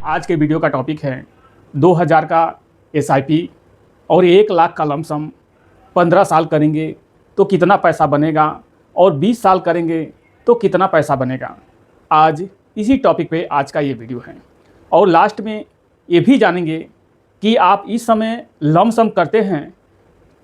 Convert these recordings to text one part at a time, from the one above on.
आज के वीडियो का टॉपिक है 2000 का एसआईपी और 1 लाख का लमसम 15 साल करेंगे तो कितना पैसा बनेगा और 20 साल करेंगे तो कितना पैसा बनेगा। आज इसी टॉपिक पे आज का ये वीडियो है और लास्ट में ये भी जानेंगे कि आप इस समय लमसम करते हैं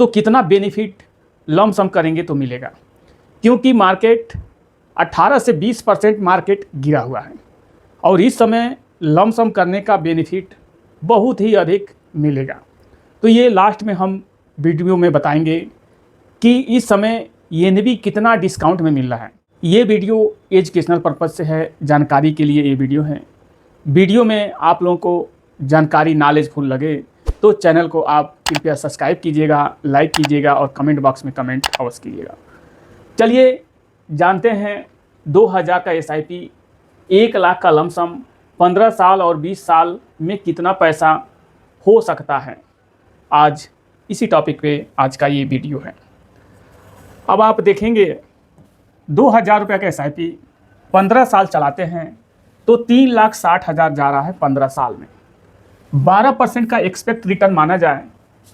तो कितना बेनिफिट लमसम करेंगे तो मिलेगा, क्योंकि मार्केट 18 से 20% मार्केट गिरा हुआ है और इस समय लमसम करने का बेनिफिट बहुत ही अधिक मिलेगा। तो ये लास्ट में हम वीडियो में बताएंगे कि इस समय एनबी कितना डिस्काउंट में मिल रहा है। ये वीडियो एजुकेशनल पर्पज़ से है, जानकारी के लिए ये वीडियो है। वीडियो में आप लोगों को जानकारी नॉलेजफुल लगे तो चैनल को आप कृपया सब्सक्राइब कीजिएगा, लाइक कीजिएगा और कमेंट बॉक्स में कमेंट अवश्य कीजिएगा। चलिए जानते हैं 2000 का एसआईपी 1 लाख का लमसम 15 साल और 20 साल में कितना पैसा हो सकता है। आज इसी टॉपिक पे आज का ये वीडियो है। अब आप देखेंगे 2000 रुपये का एसआईपी 15 साल चलाते हैं तो 3,60,000 जा रहा है 15 साल में। 12% का एक्सपेक्ट रिटर्न माना जाए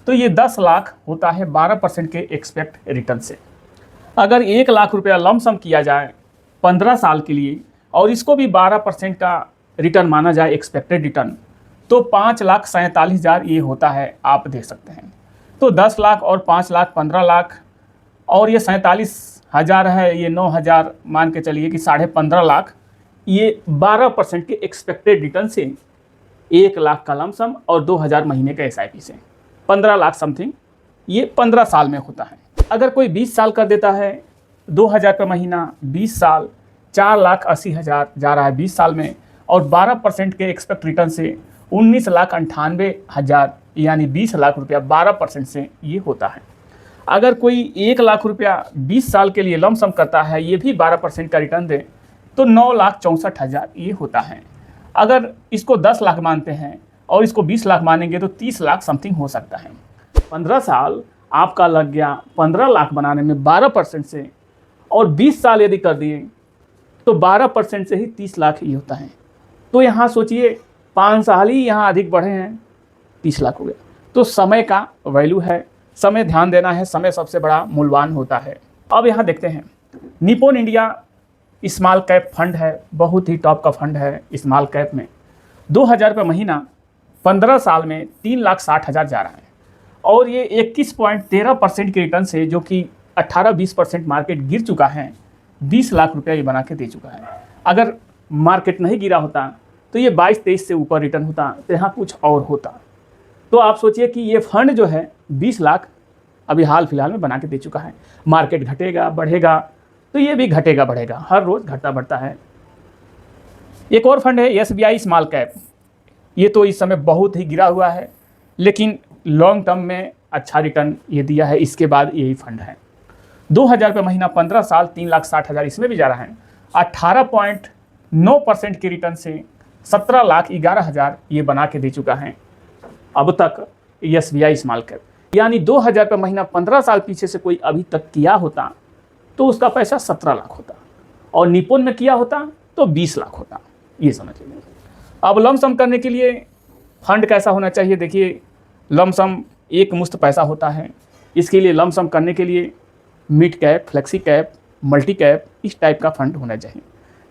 तो ये 10 लाख होता है 12% के एक्सपेक्ट रिटर्न से। अगर 1 लाख रुपया लमसम किया जाए 15 साल के लिए और इसको भी 12% का रिटर्न माना जाए एक्सपेक्टेड रिटर्न, तो 5,47,000 ये होता है। आप देख सकते हैं तो 10 लाख और 5 लाख 15 लाख और ये 47,000 है, ये 9,000 मान के चलिए कि 15.5 लाख, ये 12% के एक्सपेक्टेड रिटर्न से 1 लाख का लमसम और 2000 महीने का एसआईपी से 15 लाख समथिंग ये 15 साल में होता है। अगर कोई 20 साल कर देता है 2000 पर महीना, 20 साल 4,80,000 जा रहा है 20 साल में और 12% के एक्सपेक्ट रिटर्न से 19,98,000 यानी 20 लाख रुपया 12% से ये होता है। अगर कोई 1 लाख रुपया 20 साल के लिए लमसम करता है, ये भी 12% का रिटर्न दे तो 9,64,000 ये होता है। अगर इसको 10 लाख मानते हैं और इसको 20 लाख मानेंगे तो 30 लाख समथिंग हो सकता है। 15 साल आपका लग गया 15 लाख बनाने में 12% से, और 20 साल यदि कर दिए तो 12% से ही 30 लाख ये होता है। तो यहाँ सोचिए 5 साल ही यहाँ अधिक बढ़े हैं, 30 लाख हो गया। तो समय का वैल्यू है, समय ध्यान देना है, समय सबसे बड़ा मूल्यवान होता है। अब यहाँ देखते हैं Nippon India small cap fund है, बहुत ही टॉप का फंड है। स्मॉल कैप में 2000 रुपये महीना 15 साल में 3,60,000 जा रहा है और ये 21.13% के रिटर्न से, जो कि 18-20% मार्केट गिर चुका है, 20 लाख रुपया ये बना के दे चुका है। अगर मार्केट नहीं गिरा होता तो ये 22-23 से ऊपर रिटर्न होता, तो यहाँ कुछ और होता। तो आप सोचिए कि ये फंड जो है 20 लाख अभी हाल फिलहाल में बना के दे चुका है। मार्केट घटेगा बढ़ेगा तो ये भी घटेगा बढ़ेगा, हर रोज़ घटता बढ़ता है। एक और फंड है एसबीआई स्मॉल कैप, ये तो इस समय बहुत ही गिरा हुआ है लेकिन लॉन्ग टर्म में अच्छा रिटर्न ये दिया है। इसके बाद यही फंड है 2000 रुपये महीना 15 साल 3,60,000 इसमें भी जा रहा है। 18.9% के रिटर्न से 17,11,000 ये बना के दे चुका है अब तक एसबीआई स्मॉल कैप। यानी 2000 रुपये महीना 15 साल पीछे से कोई अभी तक किया होता तो उसका पैसा 17 लाख होता, और निप्पॉन में किया होता तो 20 लाख होता। ये समझ लीजिए। अब लमसम करने के लिए फंड कैसा होना चाहिए, देखिए लमसम एक मुश्त पैसा होता है। इसके लिए लमसम करने के लिए mid cap, flexi cap, multi cap इस टाइप का फंड होना चाहिए,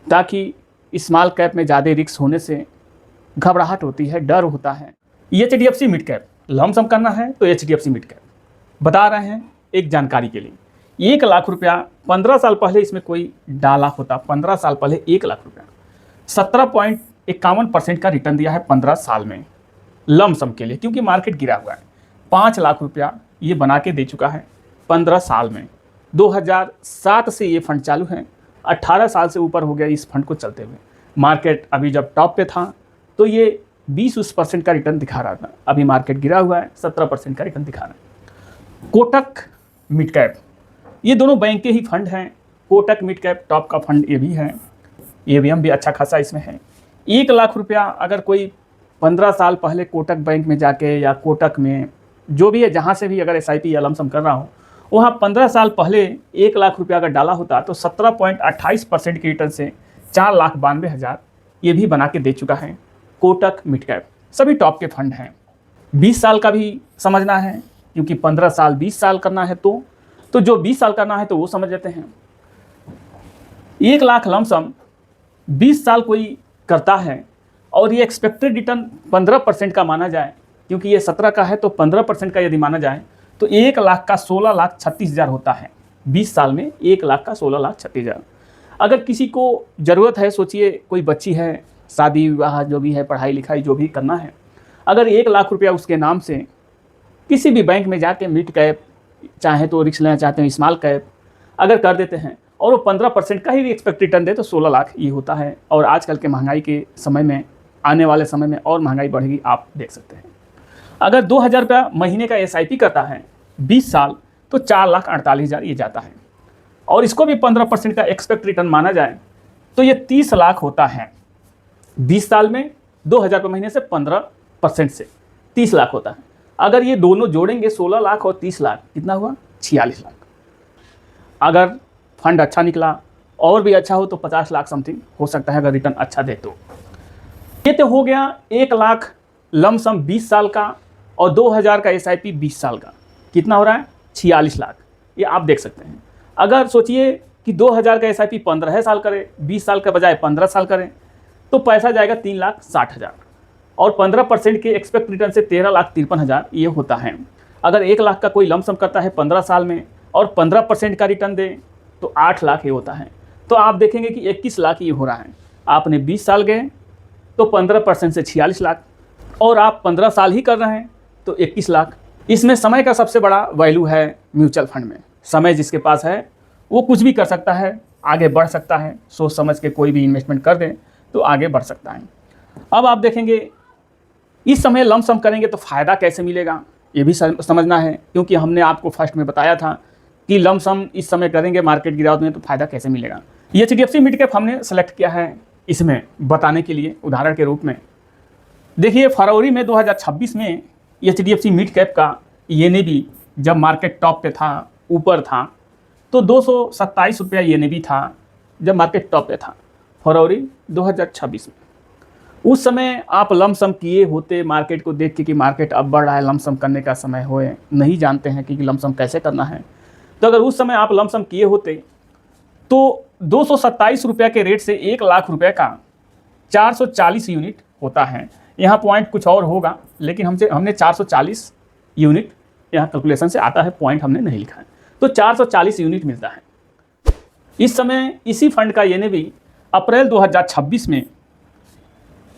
ताकि स्मॉल कैप में ज़्यादा रिस्क होने से घबराहट होती है, डर होता है। एचडीएफसी मिड कैप लमसम करना है तो एचडीएफसी मिड कैप बता रहे हैं एक जानकारी के लिए। 1 लाख रुपया 15 साल पहले इसमें कोई डाला होता, 15 साल पहले 1 लाख रुपया 17.51% का रिटर्न दिया है 15 साल में लमसम के लिए, क्योंकि मार्केट गिरा हुआ है। 5 लाख रुपया ये बना के दे चुका है 15 साल में। 2007 से ये फंड चालू है, 18 साल से ऊपर हो गया इस फंड को चलते हुए। मार्केट अभी जब टॉप पे था तो ये 20% का रिटर्न दिखा रहा था, अभी मार्केट गिरा हुआ है 17% का रिटर्न दिखा रहा है। कोटक मिड कैप, ये दोनों बैंक के ही फंड हैं। कोटक मिड कैप टॉप का फंड ये भी है, एवीएम भी अच्छा खासा इसमें है। 1 लाख रुपया अगर कोई 15 साल पहले कोटक बैंक में जाके या कोटक में जो भी है जहाँ से भी अगर एसआईपी या लमसम कर रहा हो, वहाँ 15 साल पहले 1 लाख रुपया अगर डाला होता तो 17.28% के रिटर्न से 4,92,000 ये भी बना के दे चुका है कोटक मिड कैप, सभी टॉप के फंड हैं। 20 साल का भी समझना है, क्योंकि 15 साल 20 साल करना है तो जो 20 साल करना है तो वो समझ लेते हैं। 1 लाख लमसम 20 साल कोई करता है और ये एक्सपेक्टेड रिटर्न 15% का माना जाए, क्योंकि ये 17 का है तो 15% का यदि माना जाए तो 1 लाख का 16,36,000 होता है। 20 साल में 1 लाख का 16,36,000। अगर किसी को ज़रूरत है, सोचिए कोई बच्ची है, शादी विवाह जो भी है, पढ़ाई लिखाई जो भी करना है, अगर 1 लाख रुपया उसके नाम से किसी भी बैंक में जाके मिड कैप, चाहे तो रिस्क लेना चाहते हैं स्मॉल कैप, अगर कर देते हैं और वो 15% का ही एक्सपेक्ट रिटर्न दे तो 16 लाख ये होता है। और आजकल के महंगाई के समय में, आने वाले समय में और महंगाई बढ़ेगी, आप देख सकते हैं। अगर 2,000 रुपया महीने का SIP करता है 20 साल तो 4,48,000 ये जाता है। और इसको भी 15% का एक्सपेक्ट रिटर्न माना जाए तो ये 30 लाख होता है। 20 साल में 2,000 रुपये महीने से 15% से 30 लाख होता है। अगर ये दोनों जोड़ेंगे 16 लाख और 30 लाख कितना हुआ? 46 लाख। अगर फंड अच्छा निकला और भी अच्छा हो तो 50 लाख समथिंग हो सकता है, अगर रिटर्न अच्छा दे तो। ये तो हो गया 1 लाख लमसम 20 साल का और 2,000 का SIP 20 साल का, कितना हो रहा है? 46 लाख। ये आप देख सकते हैं। अगर सोचिए कि 2,000 का SIP 15 साल करें, 20 साल के बजाय 15 साल करें तो पैसा जाएगा 3,60,000 और 15% के एक्सपेक्ट रिटर्न से 13,53,000 ये होता है। अगर 1 लाख का कोई लमसम करता है 15 साल में और 15% का रिटर्न दे तो 8 लाख ये होता है। तो आप देखेंगे कि 21 लाख ये हो रहा है। आपने 20 साल गए तो 15% से 46 लाख और आप 15 साल ही कर रहे हैं तो 21 लाख। इसमें समय का सबसे बड़ा वैल्यू है म्यूचुअल फंड में। समय जिसके पास है वो कुछ भी कर सकता है, आगे बढ़ सकता है। सोच समझ के कोई भी इन्वेस्टमेंट कर दें तो आगे बढ़ सकता है। अब आप देखेंगे इस समय लमसम करेंगे तो फ़ायदा कैसे मिलेगा ये भी समझना है, क्योंकि हमने आपको फर्स्ट में बताया था कि लमसम इस समय करेंगे मार्केट गिरावट में तो फ़ायदा कैसे मिलेगा। HDFC मिड कैप हमने सेलेक्ट किया है इसमें बताने के लिए उदाहरण के रूप में। देखिए फरवरी में 2026 में HDFC मिड कैप का NAV जब मार्केट टॉप पे था, ऊपर था, तो 227 रुपया NAV था जब मार्केट टॉप पे था फरवरी 2026 में। उस समय आप लमसम किए होते मार्केट को देख के कि मार्केट अब बढ़ रहा है, लमसम करने का समय होए, नहीं जानते हैं कि लमसम कैसे करना है। तो अगर उस समय आप लमसम किए होते तो 227 रुपया के रेट से 1 लाख रुपये का 440 यूनिट होता है। यहाँ पॉइंट कुछ और होगा, लेकिन हमने 440 यूनिट यहाँ कैलकुलेशन से आता है, पॉइंट हमने नहीं लिखा है। तो 440 यूनिट मिलता है। इस समय इसी फंड का NAV अप्रैल 2026 में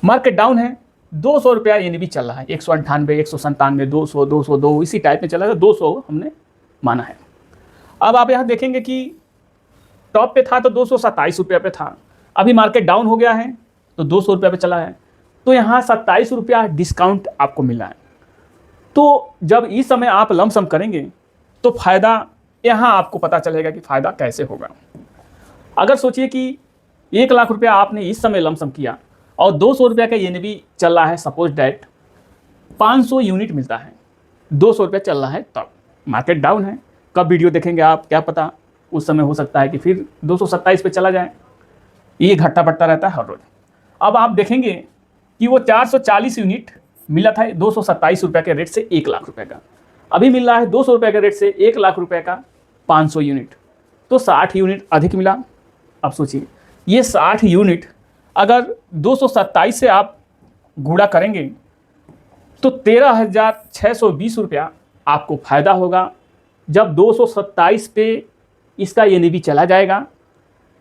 मार्केट डाउन है, 200 रुपया NAV चल रहा है, 198, 197, 200, 202 इसी टाइप में चला है। 200 हमने माना है। अब आप यहाँ देखेंगे कि टॉप पे था तो 227 रुपये पे था, अभी मार्केट डाउन हो गया है तो 200 रुपये पे चला है, तो यहाँ 27 रुपया डिस्काउंट आपको मिला है। तो जब इस समय आप लमसम करेंगे तो फ़ायदा यहाँ आपको पता चलेगा कि फ़ायदा कैसे होगा। अगर सोचिए कि 1 लाख रुपया आपने इस समय लमसम किया और 200 रुपया का NAV चल रहा है, सपोज डैट 500 यूनिट मिलता है, 200 रुपया चल रहा है, तब मार्केट डाउन है। कब वीडियो देखेंगे आप क्या पता, उस समय हो सकता है कि फिर 227 पे चला जाए। ये घट्टा बढ़ता रहता है हर रोज़। अब आप देखेंगे कि वो 440 यूनिट मिला था 227 रुपये के रेट से 1 लाख रुपये का, अभी मिल रहा है 200 रुपये के रेट से 1 लाख रुपये का 500 यूनिट, तो 60 यूनिट अधिक मिला। अब सोचिए ये 60 यूनिट अगर 227 से आप गुणा करेंगे तो 13,620 रुपया आपको फ़ायदा होगा। जब 227 पे इसका NAV चला जाएगा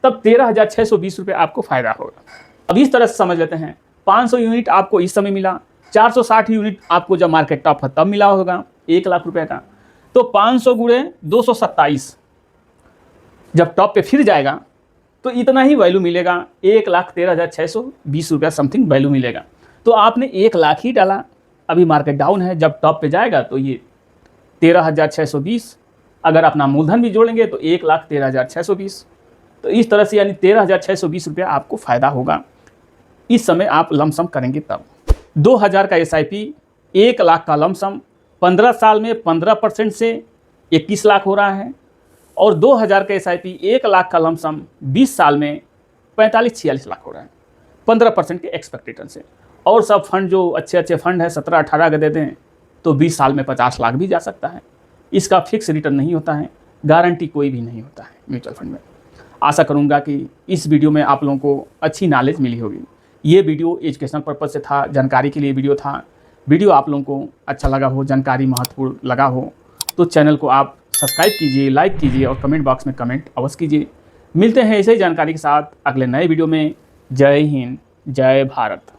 तब 13,620 रुपये आपको फ़ायदा होगा। अब इस तरह से समझ लेते हैं, 500 यूनिट आपको इस समय मिला, 460 यूनिट आपको जब मार्केट टॉप है तब मिला होगा 1 लाख रुपये का, तो 500 गुणे 227 जब टॉप पे फिर जाएगा तो इतना ही वैल्यू मिलेगा, 1,13,620 रुपया समथिंग वैल्यू मिलेगा। तो आपने 1 लाख ही डाला, अभी मार्केट डाउन है, जब टॉप पे जाएगा तो ये 13,620, अगर अपना मूलधन भी जोड़ेंगे तो 1,13,620, तो इस तरह से यानी 13,620 रुपया आपको फ़ायदा होगा इस समय आप लमसम करेंगे तब। 2,000 का SIP 1 लाख का लमसम 15 साल में 15% से 21 लाख हो रहा है, और 2,000 का SIP 1 लाख का लमसम 20 साल में 45-46 लाख हो रहा है 15% के एक्सपेक्ट रिटर्न से। और सब फंड जो अच्छे अच्छे फंड है 17-18 का दे दें तो 20 साल में 50 लाख भी जा सकता है। इसका फिक्स रिटर्न नहीं होता है, गारंटी कोई भी नहीं होता है म्यूचुअल फंड में। आशा करूँगा कि इस वीडियो में आप लोगों को अच्छी नॉलेज मिली होगी। ये वीडियो एजुकेशनल पर्पज़ से था, जानकारी के लिए वीडियो था। वीडियो आप लोगों को अच्छा लगा हो, जानकारी महत्वपूर्ण लगा हो तो चैनल को आप सब्सक्राइब कीजिए, लाइक कीजिए और कमेंट बॉक्स में कमेंट अवश्य कीजिए। मिलते हैं ऐसे ही जानकारी के साथ अगले नए वीडियो में। जय हिंद, जय भारत।